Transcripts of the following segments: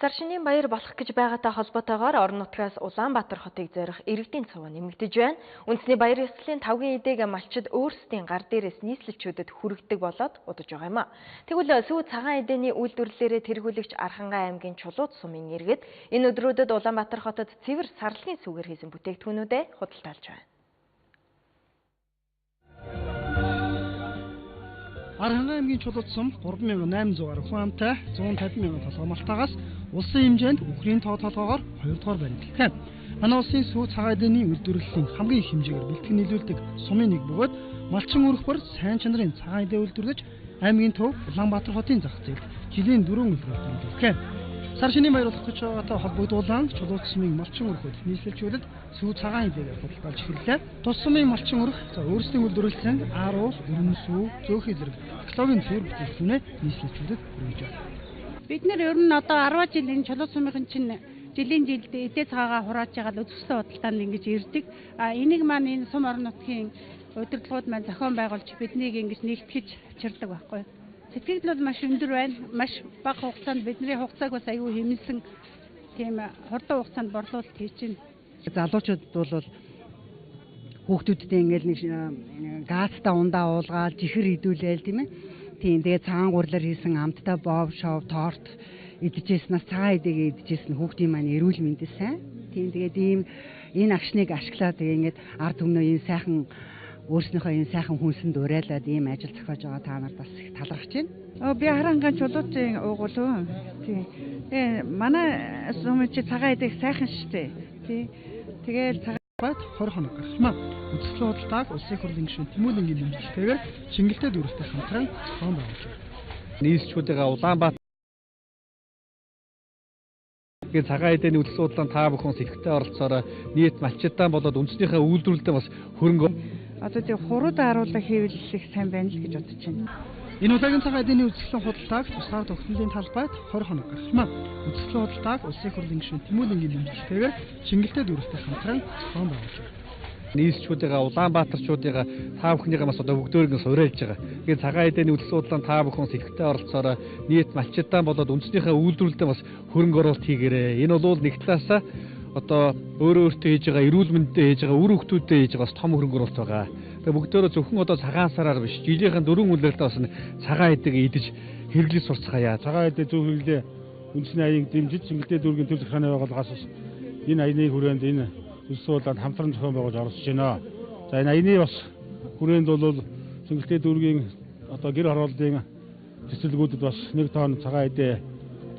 Сар шинийн баяр болох гэж байгаатай холбоотойгоор орон нутгаас Улаанбаатар хотыг зорих иргэдийн цуваа нэмэгдэж байна. Үндэсний баяр ёслолын 5-гийн эдэг малчид өөрсдийн гар дээрээс нийслэлчүүдэд хүргэдэг болоод удаж байгаа юм а. Тэгвэл сүү цагаан эдэний үйлдвэрлэлээрээ тэргүүлэгч Архангай аймгийн Чулууд сумын иргэд энэ өдрүүдэд Улаанбаатар хотод цэвэр сарлын сүүгээр хийсэн бүтээгдэхүүнүүдэд худалдаалж байна. Архангай аймгийн Чулууд сум 3800 гаруй хүн амтай 150 мянган толгой малтаагаас улсын хэмжээнд үхрийн толгоогоор 2 дугаар баримталтай. Манай улсын сүү цагаан эдэний үйлдвэрлэлийн хамгийн их хэмжээгээр бэлтгэн нийлүүлдэг сумын нэг бөгөөд малчин өргөхөр сайн чанарын цагаан эдээ үйлдвэрлэж аймгийн төв Улаанбаатар хотын зах зээлд жилийн 4 үлгэрт нийлүүлдэг. Сар шинийн баяр болох гэж байгаатай холбогдуулан Чулууд сумын малчин өргөхөд нийслэлчүүдэд сүү цагаан эдээгээр худалдаалж эхэллээ. Тус сумын малчин өргөх өөрсдийн үйлдвэрлэсэн ааруус, өрнө сүү, зөөхөн зэрэг технологийн цэвэр бүтээгдэхүүнээ нийслэлчүүдэд хүргэж байна. Бид нэр ер нь одоо 10 жил энэ Чулууд сумын чинь жилийн жилд эдээ цагаагаа хурааж байгаа л өсөлтөө худалдаанд ингэж ирдэг. Энийг маань энэ сум орон нутгийн удирдлагууд маань зохион байгуулж биднийг ингэж нэгтгэж авчирдаг байхгүй. Сэтгэл бол маш өндөр байна. Маш бага хугацаанд бидний хугацааг бас аюул хэмнэлсэн тийм хурдан хугацаанд борлуулалт хийж байна. Залуучууд бол хүүхдүүдтэй ингээл нэг газтай ундаа уулгаал жихэр идүүлээл тийм ээ. Тийм тэгээ цагаан гурлаар хийсэн амттай бов, шов, торт идчихснаас цагаан эдэгээ идчихсэн хүүхдийн маань эрүүл мэндэ сайн. Тийм тэгээд ийм энэ агшныг ашиглаад тэгээ ингээд ард түмнөө энэ сайхан өөрснийхөө энэ сайхан хүнсэнд уриалаад ийм ажил зохиож байгаа та нарт бас их талархаж байна. Би Архангай Чулуудын уугуул. Тийм. Манай сум чи цагаан эдэг сайхан штэ. Тийм. Тэгээл цагаан 20 хоног гарахмаа. Үсгийн худалдааг улсын хурлын гишүүн Тэмүүлэнгийн нэмэлттэйгээр Шингэлтэй дүүрэгтэй хамтран зохион байгуулж байна. Нийслэлчүүдийн Улаанбаатар цагаан эдэний үйл судалгаанд та бүхэн сэтгэлтэй оролцоороо нийт малчидаа болоод үндэснийхээ үйлдвэрлэлд бас хөрөнгө одоо тийм хурууд харуулах хэвлэлэх сайн байна л гэж бодож байна. Энэ удаагийн цагаан эдэний үзэсгэлэн худалдааг тусгаар тогтнолын талбайд 20 хоног гарахмаа. Үзэсгэлэн худалдааг улсын хурлын гишүүн Тэмүүлэнгийн нэмэлттэйгээр Шингэлтэй дүүрэгтэй хамтран зохион байгуулж байна. Нийслэлчүүдийн Улаанбаатарчуудын та бүхнийгээ бас одоо бүгдөө суурилж байгаа. Тэгээд цагаан эдэний үйл судалгаанд та бүхэн сэтгэлтэй оролцоороо нийт малчидаа болоод үндэснийхээ үйлдвэрлэлд бас хөрөнгө оруулалт хийгээрэй. Энэ бол нэг талаасаа одоо өөртөө хийж байгаа эрүүл мэндэд хийж байгаа үр хөвгтүүдэд хийж байгаа бас том хөрөнгө оруулалт байгаа. Тэгээд бүгдөө зөвхөн одоо цагаан сараар биш жилийнхэн 4 үлрэлтээ бас цагаан эдэгээ идэж хэрэглэж сурцгаая. Цагаан эдээ зөв хэрэглээ үндэсний аяыг дэмжиж Шингэлтэй дүүргийн төл захааны байгууллагаас энэ аяны хүрээнд энэ улсуулаад хамтран зохион байгуулж оролцож байна. За энэ аяны бас хүрээнд бол Шингэлтэй дүүргийн одоо гэр хорооллын цэцэлгүүдэд бас 1 тонн цагаан эдээ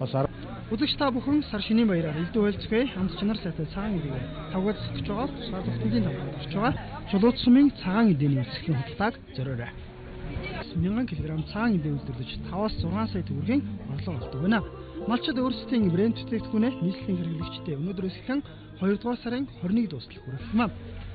бас үзэгч та бүхэн сар шинийн баяраар элдв ойлцгоё. Хамт чанар сайтай цагаан эдэгээ тавгад сэтгэж байгаа тусгаар тогтнолын талбайд орж байгаа Чулууд сумын цагаан эдэний үзэсгэлэн худалдааг зориорой. 1000 кг цагаан эдээ үйлдвэрлэж 5-аас 6 сая төгрөгийн орлого олдог байна. Малчид өөрсдийн брэнд бүтээгдэхүүнээ нийслэлийн хэрэглэгчдэд өнөөдрөөс эхлэн 2 дугаар сарын 21-нд дуустал хүрэх юм.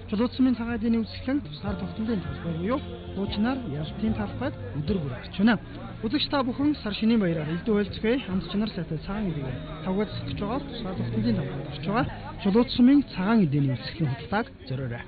Чулууд сумын цагаан эдэний үзэсгэлэн тусгаар тогтнолын талбай буюу хуучнаар ялалтын талбайд өдөр бүр гарч байна. Үзэгч та бүхэн сар шинийн баяраар элдв ойлцгоё. Хамт чанар сайтай цагаан эдэгээ тавгад сэтгэж байгаа тусгаар тогтнолын талбайд орж байгаа Чулууд сумын цагаан эдэний үзэсгэлэн худалдааг зориорой.